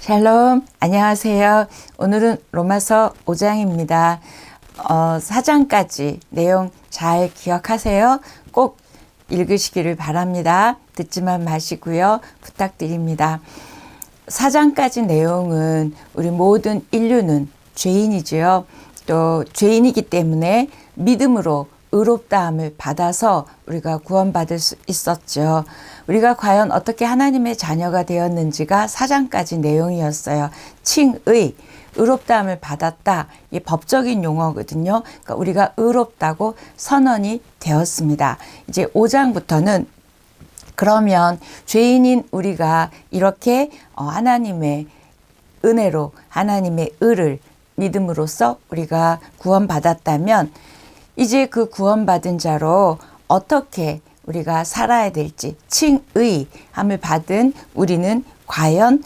샬롬, 안녕하세요. 오늘은 로마서 5장입니다. 4장까지 내용 잘 기억하세요. 꼭 읽으시기를 바랍니다. 듣지만 마시고요. 부탁드립니다. 4장까지 내용은 우리 모든 인류는 죄인이지요. 또 죄인이기 때문에 믿음으로 의롭다함을 받아서 우리가 구원받을 수 있었죠. 우리가 과연 어떻게 하나님의 자녀가 되었는지가 4장까지 내용이었어요. 칭의, 의롭다함을 받았다. 이 법적인 용어거든요. 그러니까 우리가 의롭다고 선언이 되었습니다. 이제 5장부터는 그러면 죄인인 우리가 이렇게 하나님의 은혜로 하나님의 의를 믿음으로써 우리가 구원받았다면 이제 그 구원받은 자로 어떻게 우리가 살아야 될지 칭의함을 받은 우리는 과연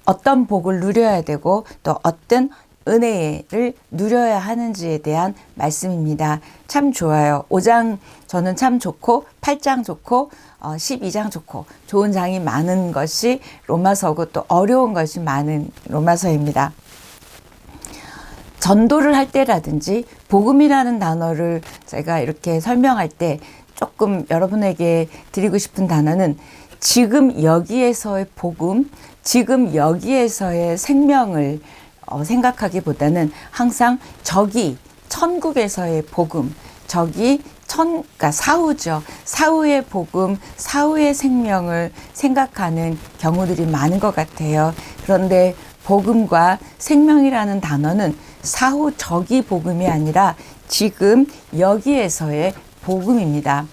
어떤 복을 누려야 되고 또 어떤 은혜를 누려야 하는지에 대한 말씀입니다. 참 좋아요. 5장 저는 참 좋고 8장 좋고 12장 좋고 좋은 장이 많은 것이 로마서고 또 어려운 것이 많은 로마서입니다. 전도를 할 때라든지 복음이라는 단어를 제가 이렇게 설명할 때 조금 여러분에게 드리고 싶은 단어는 지금 여기에서의 복음, 지금 여기에서의 생명을 생각하기보다는 항상 저기 천국에서의 복음, 저기 그러니까 사후죠. 사후의 복음, 사후의 생명을 생각하는 경우들이 많은 것 같아요. 그런데 복음과 생명이라는 단어는 사후 저기 복음이 아니라 지금 여기에서의 복음입니다.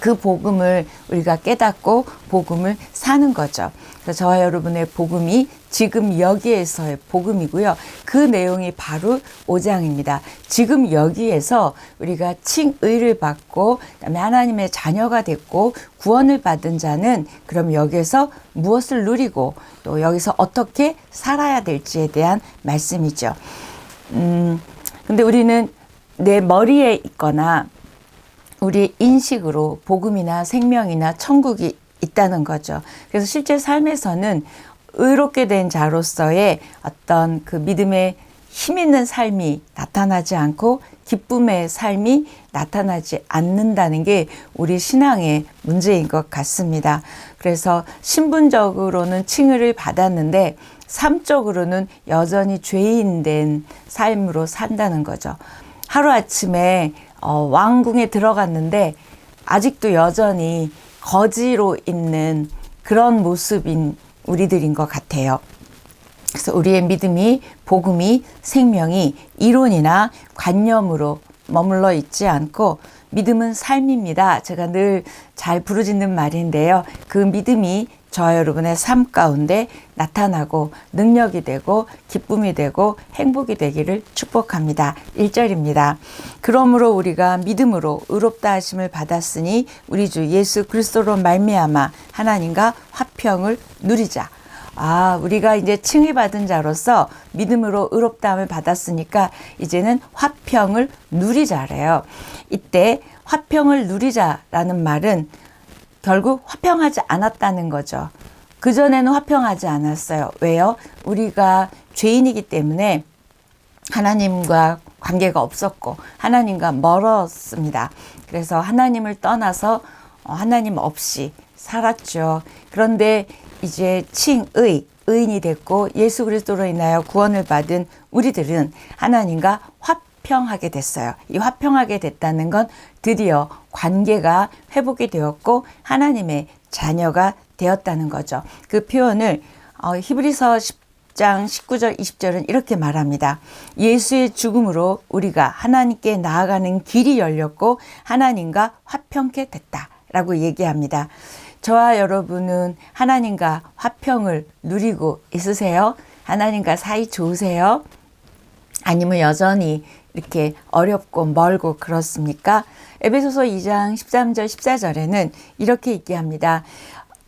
그 복음을 우리가 깨닫고 복음을 사는 거죠. 그래서 저와 여러분의 복음이 지금 여기에서의 복음이고요. 그 내용이 바로 5장입니다. 지금 여기에서 우리가 칭의를 받고 그다음에 하나님의 자녀가 됐고 구원을 받은 자는 그럼 여기에서 무엇을 누리고 또 여기서 어떻게 살아야 될지에 대한 말씀이죠. 근데 우리는 내 머리에 있거나 우리의 인식으로 복음이나 생명이나 천국이 있다는 거죠. 그래서 실제 삶에서는 의롭게 된 자로서의 어떤 그 믿음의 힘 있는 삶이 나타나지 않고 기쁨의 삶이 나타나지 않는다는 게 우리 신앙의 문제인 것 같습니다. 그래서 신분적으로는 칭의를 받았는데 삶적으로는 여전히 죄인된 삶으로 산다는 거죠. 하루아침에 왕궁에 들어갔는데 아직도 여전히 거지로 있는 그런 모습인 우리들인 것 같아요. 그래서 우리의 믿음이, 복음이, 생명이 이론이나 관념으로 머물러 있지 않고 믿음은 삶입니다. 제가 늘 잘 부르짖는 말인데요. 그 믿음이 저와 여러분의 삶 가운데 나타나고 능력이 되고 기쁨이 되고 행복이 되기를 축복합니다. 1절입니다. 그러므로 우리가 믿음으로 의롭다 하심을 받았으니 우리 주 예수 그리스도로 말미암아 하나님과 화평을 누리자. 우리가 이제 칭의받은 자로서 믿음으로 의롭다함을 받았으니까 이제는 화평을 누리자래요. 이때 화평을 누리자라는 말은 결국 화평하지 않았다는 거죠. 그전에는 화평하지 않았어요. 왜요? 우리가 죄인이기 때문에 하나님과 관계가 없었고 하나님과 멀었습니다. 그래서 하나님을 떠나서 하나님 없이 살았죠. 그런데 이제 의인이 됐고 예수 그리스도로 인하여 구원을 받은 우리들은 하나님과 화평하게 됐어요. 이 화평하게 됐다는 건 드디어 관계가 회복이 되었고 하나님의 자녀가 되었다는 거죠. 그 표현을 히브리서 10장 19절 20절은 이렇게 말합니다. 예수의 죽음으로 우리가 하나님께 나아가는 길이 열렸고 하나님과 화평케 됐다라고 얘기합니다. 저와 여러분은 하나님과 화평을 누리고 있으세요? 하나님과 사이 좋으세요? 아니면 여전히 이렇게 어렵고 멀고 그렇습니까? 에베소서 2장 13절 14절에는 이렇게 얘기합니다.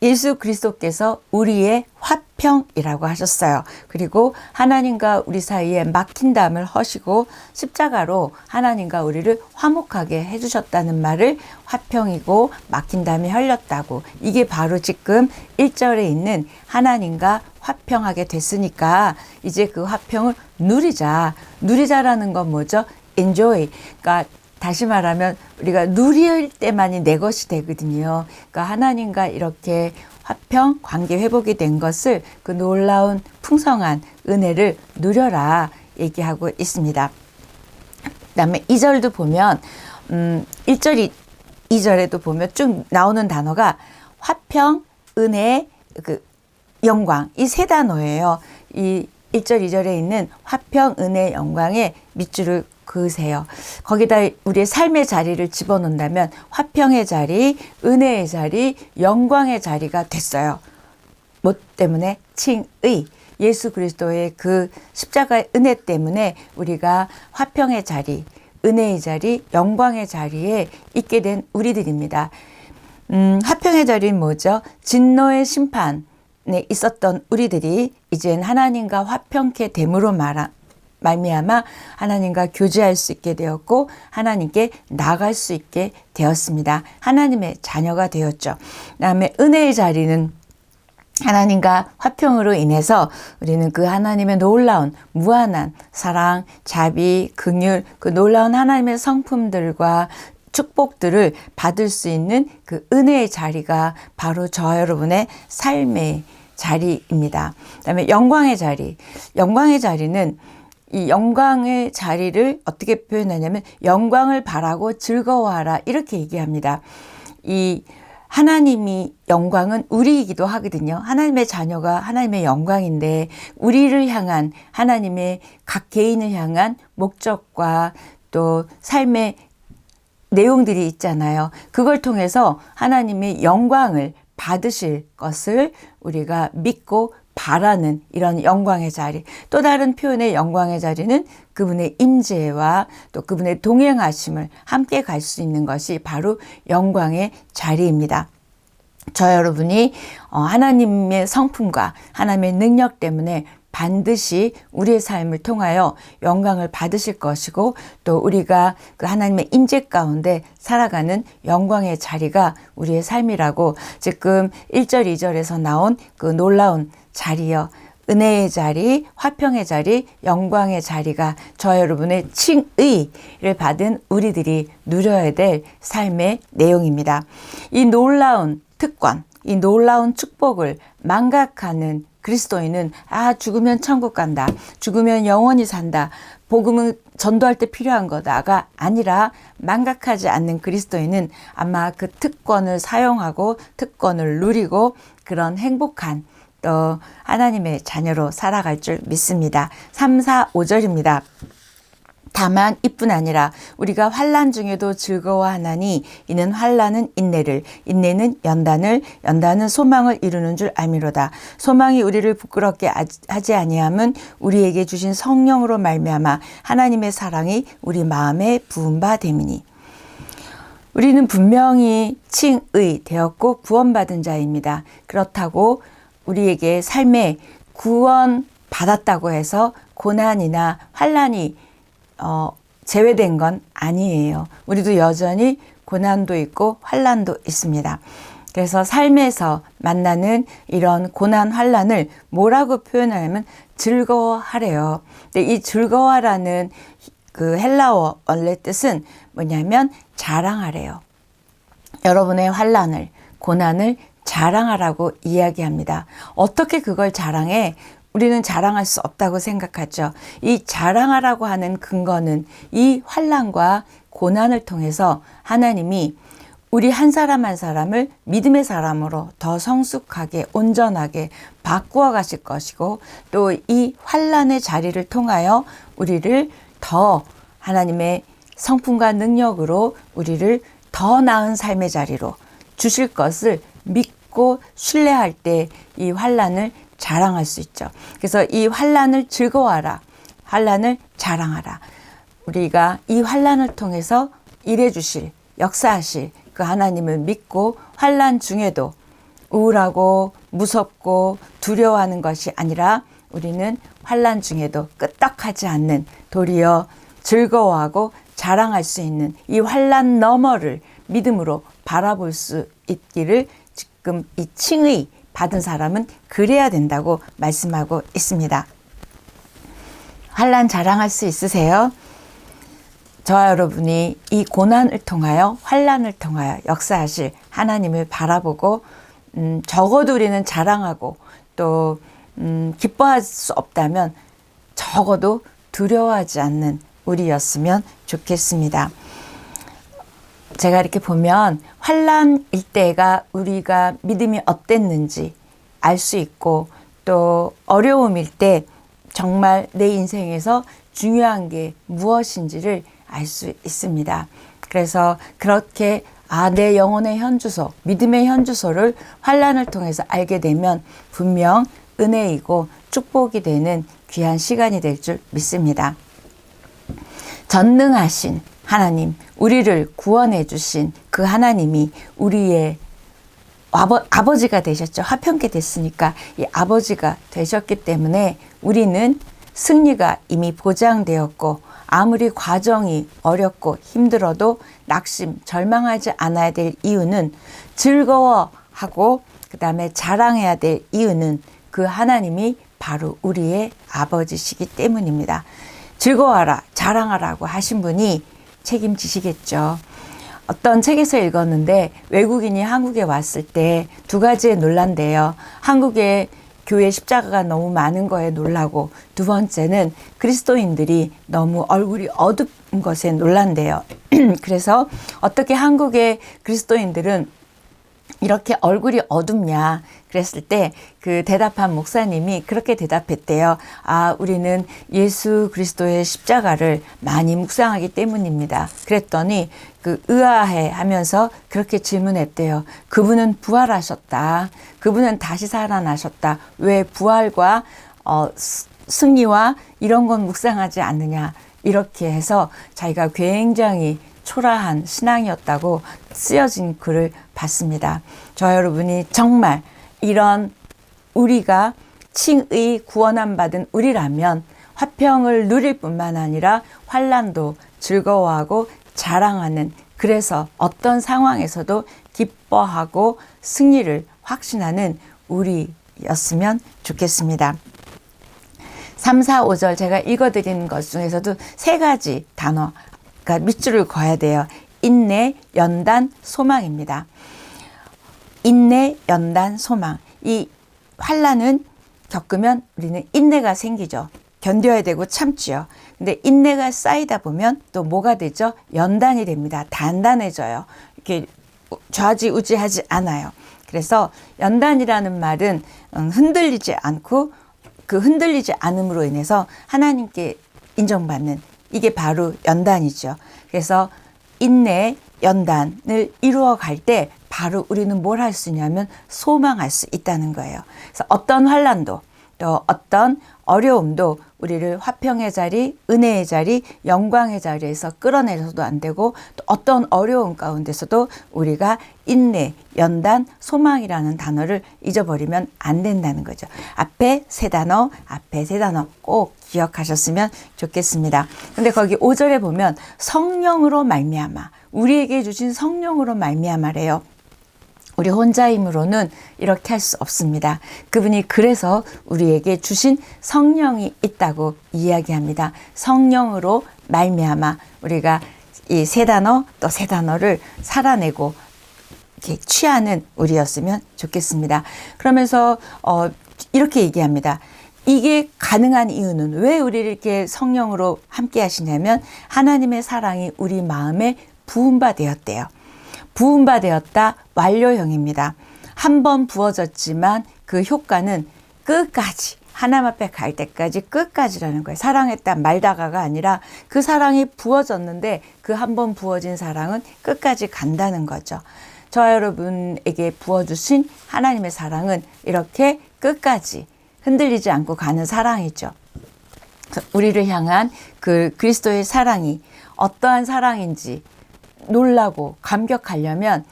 예수 그리스도께서 우리의 화평이라고 하셨어요. 그리고 하나님과 우리 사이에 막힌담을 허시고 십자가로 하나님과 우리를 화목하게 해주셨다는 말을 화평이고 막힌담이 흘렸다고, 이게 바로 지금 1절에 있는 하나님과 화평하게 됐으니까 이제 그 화평을 누리자. 누리자라는 건 뭐죠? enjoy. 그러니까 다시 말하면 우리가 누릴 때만이 내 것이 되거든요. 그러니까 하나님과 이렇게 화평, 관계 회복이 된 것을 그 놀라운 풍성한 은혜를 누려라 얘기하고 있습니다. 그다음에 2절도 보면 1절, 2절에도 보면 쭉 나오는 단어가 화평, 은혜, 그 영광 이 세 단어예요. 이 1절, 2절에 있는 화평, 은혜, 영광에 밑줄을 그으세요. 거기다 우리의 삶의 자리를 집어넣는다면 화평의 자리, 은혜의 자리, 영광의 자리가 됐어요. 뭐 때문에? 칭의. 예수 그리스도의 그 십자가의 은혜 때문에 우리가 화평의 자리, 은혜의 자리, 영광의 자리에 있게 된 우리들입니다. 화평의 자리는 뭐죠? 진노의 심판에 있었던 우리들이 이젠 하나님과 화평케 됨으로 말미암아 하나님과 교제할 수 있게 되었고 하나님께 나갈 수 있게 되었습니다. 하나님의 자녀가 되었죠. 그다음에 은혜의 자리는 하나님과 화평으로 인해서 우리는 그 하나님의 놀라운 무한한 사랑, 자비, 긍휼, 그 놀라운 하나님의 성품들과 축복들을 받을 수 있는 그 은혜의 자리가 바로 저 여러분의 삶의 자리입니다. 그다음에 영광의 자리. 영광의 자리는 이 영광의 자리를 어떻게 표현하냐면 영광을 바라고 즐거워하라 이렇게 얘기합니다. 이 하나님이 영광은 우리이기도 하거든요. 하나님의 자녀가 하나님의 영광인데 우리를 향한 하나님의 각 개인을 향한 목적과 또 삶의 내용들이 있잖아요. 그걸 통해서 하나님의 영광을 받으실 것을 우리가 믿고 바라는 이런 영광의 자리. 또 다른 표현의 영광의 자리는 그분의 임재와 또 그분의 동행하심을 함께 갈 수 있는 것이 바로 영광의 자리입니다. 저 여러분이 하나님의 성품과 하나님의 능력 때문에 반드시 우리의 삶을 통하여 영광을 받으실 것이고 또 우리가 그 하나님의 임재 가운데 살아가는 영광의 자리가 우리의 삶이라고 지금 1절, 2절에서 나온 그 놀라운 자리요. 은혜의 자리, 화평의 자리, 영광의 자리가 저 여러분의 칭의를 받은 우리들이 누려야 될 삶의 내용입니다. 이 놀라운 특권, 이 놀라운 축복을 망각하는 그리스도인은 죽으면 천국 간다. 죽으면 영원히 산다. 복음은 전도할 때 필요한 거다가 아니라 망각하지 않는 그리스도인은 아마 그 특권을 사용하고 특권을 누리고 그런 행복한 또 하나님의 자녀로 살아갈 줄 믿습니다. 3, 4, 5절입니다. 다만 이뿐 아니라 우리가 환난 중에도 즐거워하나니 이는 환난은 인내를, 인내는 연단을, 연단은 소망을 이루는 줄 알미로다. 소망이 우리를 부끄럽게 하지 아니함은 우리에게 주신 성령으로 말미암아 하나님의 사랑이 우리 마음에 부은 바 됨이니. 우리는 분명히 칭의 되었고 구원받은 자입니다. 그렇다고 우리에게 삶에 구원 받았다고 해서 고난이나 환난이 제외된 건 아니에요. 우리도 여전히 고난도 있고 환난도 있습니다. 그래서 삶에서 만나는 이런 고난 환난을 뭐라고 표현하냐면 즐거워하래요. 근데 이 즐거워라는 그 헬라어 원래 뜻은 뭐냐면 자랑하래요. 여러분의 환난을, 고난을 자랑하라고 이야기합니다. 어떻게 그걸 자랑해? 우리는 자랑할 수 없다고 생각하죠. 이 자랑하라고 하는 근거는 이 환난과 고난을 통해서 하나님이 우리 한 사람 한 사람을 믿음의 사람으로 더 성숙하게 온전하게 바꾸어 가실 것이고 또 이 환난의 자리를 통하여 우리를 더 하나님의 성품과 능력으로 우리를 더 나은 삶의 자리로 주실 것을 믿고 신뢰할 때 이 환난을 자랑할 수 있죠. 그래서 이 환난을 즐거워하라. 환난을 자랑하라. 우리가 이 환난을 통해서 일해 주실, 역사하실 그 하나님을 믿고 환난 중에도 우울하고 무섭고 두려워하는 것이 아니라 우리는 환난 중에도 끄떡하지 않는 도리어 즐거워하고 자랑할 수 있는 이 환난 너머를 믿음으로 바라볼 수 있기를 지금 이 칭의 받은 사람은 그래야 된다고 말씀하고 있습니다. 환난 자랑할 수 있으세요? 저와 여러분이 이 고난을 통하여 환난을 통하여 역사하실 하나님을 바라보고 적어도 우리는 자랑하고 또 기뻐할 수 없다면 적어도 두려워하지 않는 우리였으면 좋겠습니다. 제가 이렇게 보면 환난일 때가 우리가 믿음이 어땠는지 알 수 있고 또 어려움일 때 정말 내 인생에서 중요한 게 무엇인지를 알 수 있습니다. 그래서 그렇게 내 영혼의 현주소, 믿음의 현주소를 환난을 통해서 알게 되면 분명 은혜이고 축복이 되는 귀한 시간이 될 줄 믿습니다. 전능하신 하나님, 우리를 구원해 주신 그 하나님이 우리의 아버지가 되셨죠. 화평케 됐으니까 이 아버지가 되셨기 때문에 우리는 승리가 이미 보장되었고 아무리 과정이 어렵고 힘들어도 낙심, 절망하지 않아야 될 이유는 즐거워하고 그 다음에 자랑해야 될 이유는 그 하나님이 바로 우리의 아버지시기 때문입니다. 즐거워하라, 자랑하라고 하신 분이 책임지시겠죠. 어떤 책에서 읽었는데 외국인이 한국에 왔을 때 두 가지에 놀란대요. 한국에 교회 십자가가 너무 많은 거에 놀라고 두 번째는 그리스도인들이 너무 얼굴이 어두운 것에 놀란대요. 그래서 어떻게 한국의 그리스도인들은 이렇게 얼굴이 어둡냐 그랬을 때 그 대답한 목사님이 그렇게 대답했대요. 우리는 예수 그리스도의 십자가를 많이 묵상하기 때문입니다. 그랬더니 그 의아해 하면서 그렇게 질문했대요. 그분은 부활하셨다. 그분은 다시 살아나셨다. 왜 부활과 승리와 이런 건 묵상하지 않느냐. 이렇게 해서 자기가 굉장히 초라한 신앙이었다고 쓰여진 글을 봤습니다. 저 여러분이 정말 이런 우리가 칭의 구원함 받은 우리라면 화평을 누릴 뿐만 아니라 환난도 즐거워하고 자랑하는, 그래서 어떤 상황에서도 기뻐하고 승리를 확신하는 우리였으면 좋겠습니다. 3, 4, 5절 제가 읽어드리는 것 중에서도 세 가지 단어가 밑줄을 그어야 돼요. 인내, 연단, 소망입니다. 인내, 연단, 소망. 이 환난은 겪으면 우리는 인내가 생기죠. 견뎌야 되고 참지요. 근데 인내가 쌓이다 보면 또 뭐가 되죠? 연단이 됩니다. 단단해져요. 이렇게 좌지우지하지 않아요. 그래서 연단이라는 말은 흔들리지 않고 그 흔들리지 않음으로 인해서 하나님께 인정받는, 이게 바로 연단이죠. 그래서 인내, 연단을 이루어 갈 때 바로 우리는 뭘 할 수 있냐면 소망할 수 있다는 거예요. 그래서 어떤 환난도 또 어떤 어려움도 우리를 화평의 자리, 은혜의 자리, 영광의 자리에서 끌어내서도 안 되고 또 어떤 어려움 가운데서도 우리가 인내, 연단, 소망이라는 단어를 잊어버리면 안 된다는 거죠. 앞에 세 단어 꼭 기억하셨으면 좋겠습니다. 근데 거기 5절에 보면 성령으로 말미암아, 우리에게 주신 성령으로 말미암아래요. 우리 혼자 힘으로는 이렇게 할 수 없습니다. 그분이 그래서 우리에게 주신 성령이 있다고 이야기합니다. 성령으로 말미암아 우리가 이 세 단어 또 세 단어를 살아내고 이렇게 취하는 우리였으면 좋겠습니다. 그러면서 이렇게 얘기합니다. 이게 가능한 이유는, 왜 우리를 이렇게 성령으로 함께 하시냐면 하나님의 사랑이 우리 마음에 부음바 되었대요. 부음바 되었다, 완료형입니다. 한 번 부어졌지만 그 효과는 끝까지, 하나님 앞에 갈 때까지 끝까지라는 거예요. 사랑했다 말다가가 아니라 그 사랑이 부어졌는데 그 한 번 부어진 사랑은 끝까지 간다는 거죠. 저와 여러분에게 부어주신 하나님의 사랑은 이렇게 끝까지 흔들리지 않고 가는 사랑이죠. 우리를 향한 그 그리스도의 사랑이 어떠한 사랑인지 놀라고 감격하려면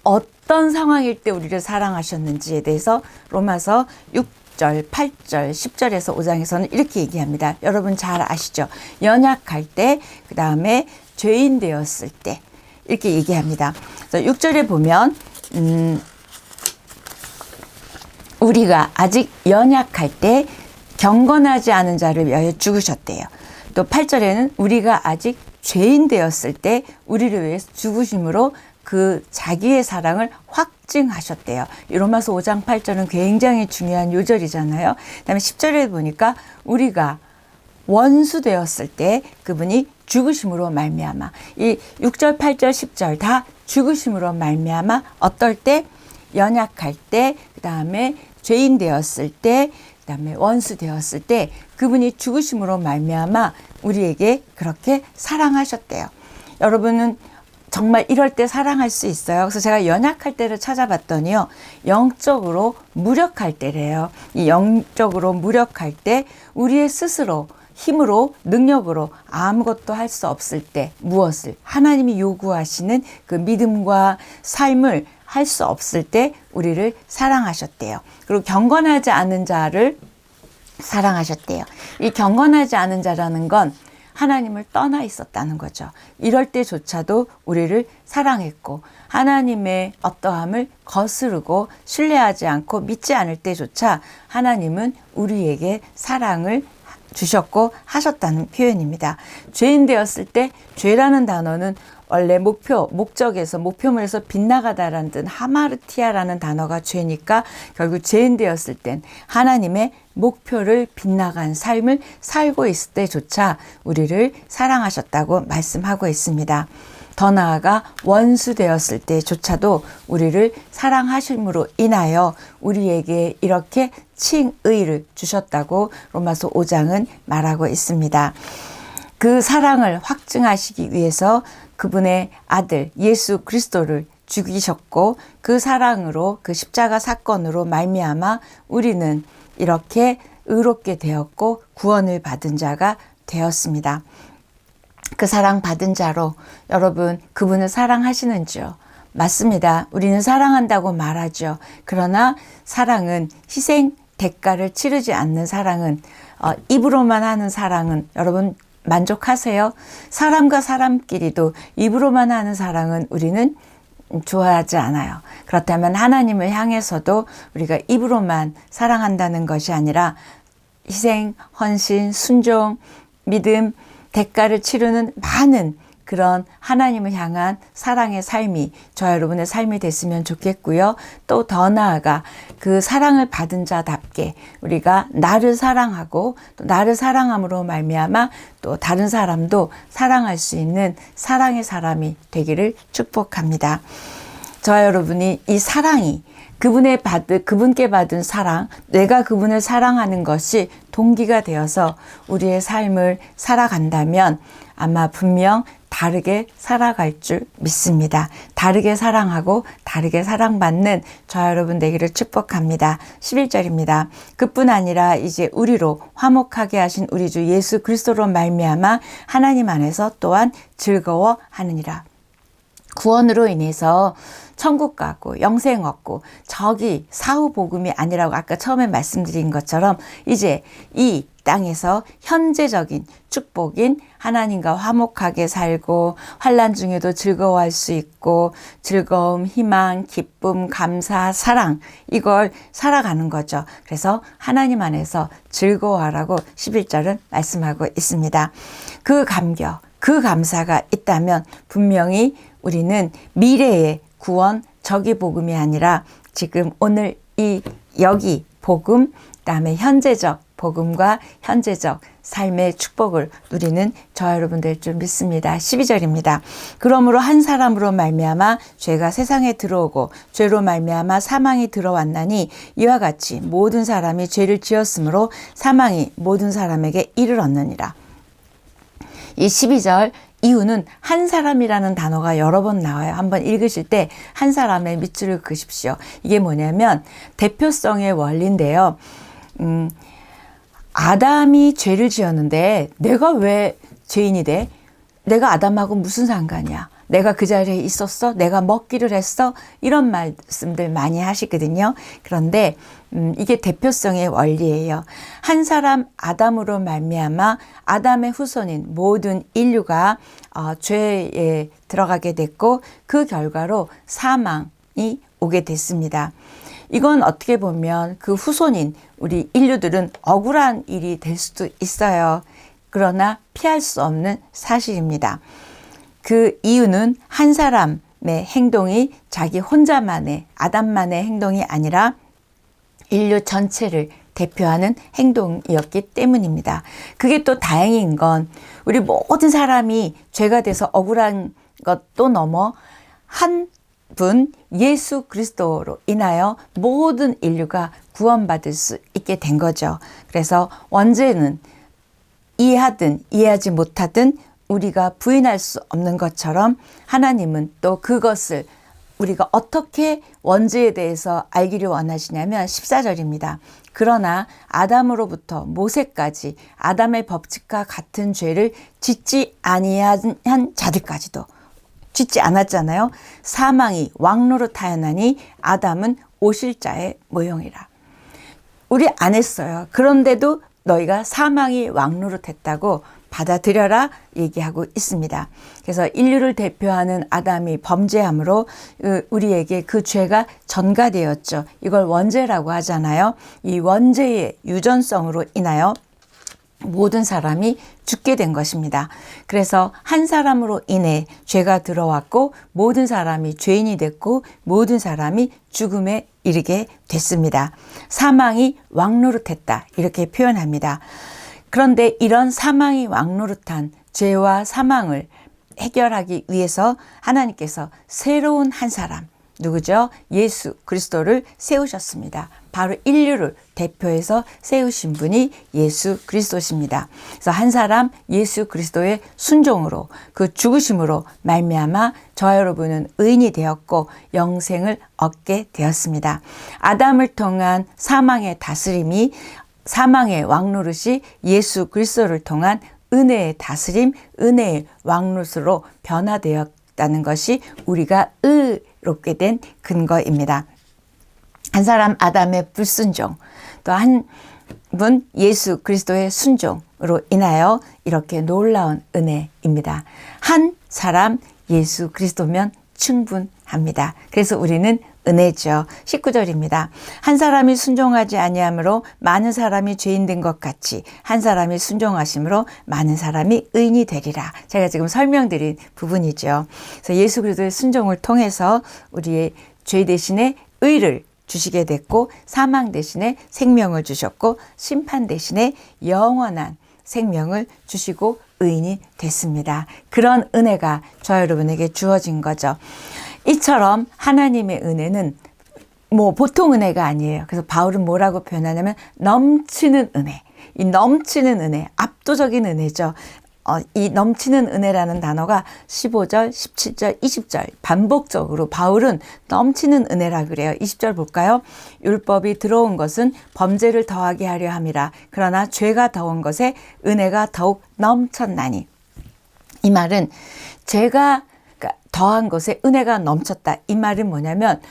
어떤 상황일 때 우리를 사랑하셨는지에 대해서 로마서 6절, 8절, 10절에서 5장에서는 이렇게 얘기합니다. 여러분 잘 아시죠? 연약할 때, 그 다음에 죄인 되었을 때 이렇게 얘기합니다. 그래서 6절에 보면 우리가 아직 연약할 때 경건하지 않은 자를 위하여 죽으셨대요. 또 8절에는 우리가 아직 죄인 되었을 때 우리를 위해서 죽으심으로 그 자기의 사랑을 확증하셨대요. 이 로마서 5장 8절은 굉장히 중요한 요절이잖아요. 그다음에 10절에 보니까 우리가 원수 되었을 때 그분이 죽으심으로 말미암아, 이 6절, 8절, 10절 다 죽으심으로 말미암아 어떨 때? 연약할 때, 그다음에 죄인 되었을 때, 그다음에 원수 되었을 때 그분이 죽으심으로 말미암아 우리에게 그렇게 사랑하셨대요. 여러분은 정말 이럴 때 사랑할 수 있어요. 그래서 제가 연약할 때를 찾아봤더니요, 영적으로 무력할 때래요. 이 영적으로 무력할 때 우리의 스스로 힘으로 능력으로 아무것도 할 수 없을 때 무엇을 하나님이 요구하시는 그 믿음과 삶을 할 수 없을 때 우리를 사랑하셨대요. 그리고 경건하지 않은 자를 사랑하셨대요. 이 경건하지 않은 자라는 건 하나님을 떠나 있었다는 거죠. 이럴 때조차도 우리를 사랑했고 하나님의 어떠함을 거스르고 신뢰하지 않고 믿지 않을 때조차 하나님은 우리에게 사랑을 주셨고 하셨다는 표현입니다. 죄인 되었을 때 죄라는 단어는 원래 목적에서 목표물에서 빗나가다라는 뜻 하마르티아라는 단어가 죄니까 결국 죄인 되었을 땐 하나님의 목표를 빗나간 삶을 살고 있을 때조차 우리를 사랑하셨다고 말씀하고 있습니다. 더 나아가 원수 되었을 때조차도 우리를 사랑하심으로 인하여 우리에게 이렇게 칭의를 주셨다고 로마서 5장은 말하고 있습니다. 그 사랑을 확증하시기 위해서 그분의 아들 예수 그리스도를 죽이셨고 그 사랑으로 그 십자가 사건으로 말미암아 우리는 이렇게 의롭게 되었고 구원을 받은 자가 되었습니다. 그 사랑 받은 자로 여러분 그분을 사랑하시는지요? 맞습니다. 우리는 사랑한다고 말하죠. 그러나 사랑은 희생 대가를 치르지 않는 사랑은 입으로만 하는 사랑은 여러분 만족하세요? 사람과 사람끼리도 입으로만 하는 사랑은 우리는 좋아하지 않아요. 그렇다면 하나님을 향해서도 우리가 입으로만 사랑한다는 것이 아니라 희생, 헌신, 순종, 믿음, 대가를 치르는 많은 그런 하나님을 향한 사랑의 삶이 저와 여러분의 삶이 됐으면 좋겠고요. 또 더 나아가 그 사랑을 받은 자답게 우리가 나를 사랑하고 또 나를 사랑함으로 말미암아 또 다른 사람도 사랑할 수 있는 사랑의 사람이 되기를 축복합니다. 저와 여러분이 이 사랑이 그분께 받은 사랑, 내가 그분을 사랑하는 것이 동기가 되어서 우리의 삶을 살아간다면 아마 분명 다르게 살아갈 줄 믿습니다. 다르게 사랑하고 다르게 사랑받는 저와 여러분 되기를 축복합니다. 11절입니다. 그뿐 아니라 이제 우리로 화목하게 하신 우리 주 예수 그리스도로 말미암아 하나님 안에서 또한 즐거워하느니라. 구원으로 인해서 천국 가고 영생 얻고 저기 사후 복음이 아니라고 아까 처음에 말씀드린 것처럼 이제 이 땅에서 현재적인 축복인 하나님과 화목하게 살고 환난 중에도 즐거워할 수 있고 즐거움, 희망, 기쁨, 감사, 사랑 이걸 살아가는 거죠. 그래서 하나님 안에서 즐거워하라고 11절은 말씀하고 있습니다. 그 감격, 그 감사가 있다면 분명히 우리는 미래의 구원, 저기 복음이 아니라 지금 오늘 여기 복음, 그다음에 현재적 복음과 현재적 삶의 축복을 누리는 저와 여러분 될 줄 믿습니다. 12절입니다. 그러므로 한 사람으로 말미암아 죄가 세상에 들어오고 죄로 말미암아 사망이 들어왔나니 이와 같이 모든 사람이 죄를 지었으므로 사망이 모든 사람에게 이르렀느니라. 이 12절 이유는 한 사람이라는 단어가 여러 번 나와요. 한번 읽으실 때 한 사람의 밑줄을 그으십시오. 이게 뭐냐면 대표성의 원리인데요. 아담이 죄를 지었는데 내가 왜 죄인이 돼? 내가 아담하고 무슨 상관이야? 내가 그 자리에 있었어? 내가 먹기를 했어? 이런 말씀들 많이 하시거든요. 그런데 이게 대표성의 원리예요. 한 사람 아담으로 말미암아 아담의 후손인 모든 인류가 죄에 들어가게 됐고 그 결과로 사망이 오게 됐습니다. 이건 어떻게 보면 그 후손인 우리 인류들은 억울한 일이 될 수도 있어요. 그러나 피할 수 없는 사실입니다. 그 이유는 한 사람의 행동이 자기 혼자만의, 아담만의 행동이 아니라 인류 전체를 대표하는 행동이었기 때문입니다. 그게 또 다행인 건 우리 모든 사람이 죄가 돼서 억울한 것도 넘어 한 분 예수 그리스도로 인하여 모든 인류가 구원받을 수 있게 된 거죠. 그래서 원죄는 이해하든 이해하지 못하든 우리가 부인할 수 없는 것처럼 하나님은 또 그것을 우리가 어떻게 원죄에 대해서 알기를 원하시냐면 14절입니다. 그러나 아담으로부터 모세까지 아담의 법칙과 같은 죄를 짓지 아니한 자들까지도 짓지 않았잖아요. 사망이 왕노릇하였나니 아담은 오실자의 모형이라. 우리 안 했어요. 그런데도 너희가 사망이 왕노릇했다고 받아들여라 얘기하고 있습니다. 그래서 인류를 대표하는 아담이 범죄함으로 우리에게 그 죄가 전가되었죠. 이걸 원죄라고 하잖아요. 이 원죄의 유전성으로 인하여 모든 사람이 죽게 된 것입니다. 그래서 한 사람으로 인해 죄가 들어왔고 모든 사람이 죄인이 됐고 모든 사람이 죽음에 이르게 됐습니다. 사망이 왕노릇했다 이렇게 표현합니다. 그런데 이런 사망이 왕노릇한 죄와 사망을 해결하기 위해서 하나님께서 새로운 한 사람, 누구죠? 예수 그리스도를 세우셨습니다. 바로 인류를 대표해서 세우신 분이 예수 그리스도십니다. 그래서 한 사람 예수 그리스도의 순종으로 그 죽으심으로 말미암아 저와 여러분은 의인이 되었고 영생을 얻게 되었습니다. 아담을 통한 사망의 다스림이 사망의 왕노릇이 예수 그리스도를 통한 은혜의 다스림, 은혜의 왕노릇으로 변화되었다는 것이 우리가 의롭게 된 근거입니다. 한 사람 아담의 불순종, 또 한 분 예수 그리스도의 순종으로 인하여 이렇게 놀라운 은혜입니다. 한 사람 예수 그리스도면 충분합니다. 그래서 우리는 은혜죠. 19절입니다. 한 사람이 순종하지 아니함으로 많은 사람이 죄인 된 것 같이 한 사람이 순종하심으로 많은 사람이 의인이 되리라. 제가 지금 설명드린 부분이죠. 그래서 예수 그리스도의 순종을 통해서 우리의 죄 대신에 의를 주시게 됐고 사망 대신에 생명을 주셨고 심판 대신에 영원한 생명을 주시고 의인이 됐습니다. 그런 은혜가 저 여러분에게 주어진 거죠. 이처럼 하나님의 은혜는 뭐 보통 은혜가 아니에요. 그래서 바울은 뭐라고 표현하냐면 넘치는 은혜. 이 넘치는 은혜, 압도적인 은혜죠. 이 넘치는 은혜라는 단어가 15절, 17절, 20절 반복적으로 바울은 넘치는 은혜라 그래요. 20절 볼까요? 율법이 들어온 것은 범죄를 더하게 하려 함이라. 그러나 죄가 더한 것에 은혜가 더욱 넘쳤나니. 이 말은 죄가 더한 것에 은혜가 넘쳤다. 이 말은 뭐냐면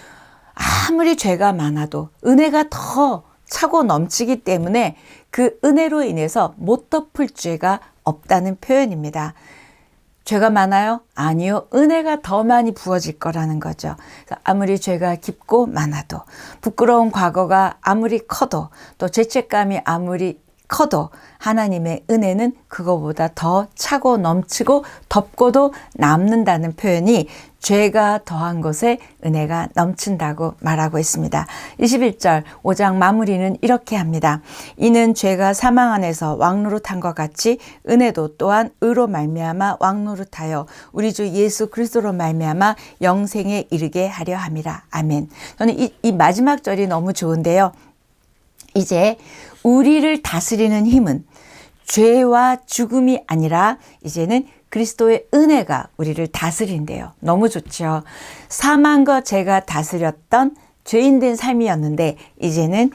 아무리 죄가 많아도 은혜가 더 차고 넘치기 때문에 그 은혜로 인해서 못 덮을 죄가 없다는 표현입니다. 죄가 많아요? 아니요. 은혜가 더 많이 부어질 거라는 거죠. 아무리 죄가 깊고 많아도, 부끄러운 과거가 아무리 커도, 또 죄책감이 아무리 커도 하나님의 은혜는 그거보다 더 차고 넘치고 덮고도 남는다는 표현이 죄가 더한 것에 은혜가 넘친다고 말하고 있습니다. 21절 5장 마무리는 이렇게 합니다. 이는 죄가 사망 안에서 왕노릇한 것 같이 은혜도 또한 의로 말미암아 왕노릇하여 우리 주 예수 그리스도로 말미암아 영생에 이르게 하려 함이라. 아멘. 저는 이 마지막 절이 너무 좋은데요. 이제 우리를 다스리는 힘은 죄와 죽음이 아니라 이제는 그리스도의 은혜가 우리를 다스린대요. 너무 좋죠. 사망과 죄가 다스렸던 죄인된 삶이었는데 이제는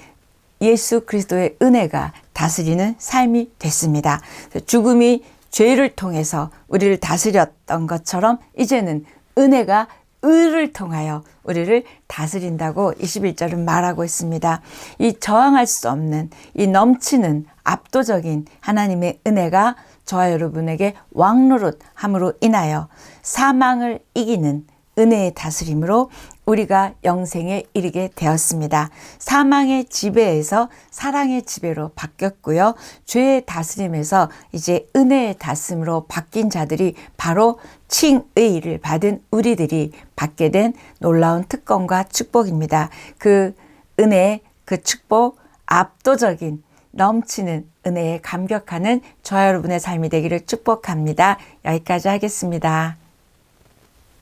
예수 그리스도의 은혜가 다스리는 삶이 됐습니다. 죽음이 죄를 통해서 우리를 다스렸던 것처럼 이제는 은혜가 의를 통하여 우리를 다스린다고 21절은 말하고 있습니다. 이 저항할 수 없는 이 넘치는 압도적인 하나님의 은혜가 저와 여러분에게 왕노릇함으로 인하여 사망을 이기는 은혜의 다스림으로 우리가 영생에 이르게 되었습니다. 사망의 지배에서 사랑의 지배로 바뀌었고요. 죄의 다스림에서 이제 은혜의 다스림으로 바뀐 자들이 바로 칭의를 받은 우리들이 받게 된 놀라운 특권과 축복입니다. 그 은혜, 그 축복, 압도적인 넘치는 은혜에 감격하는 저와 여러분의 삶이 되기를 축복합니다. 여기까지 하겠습니다.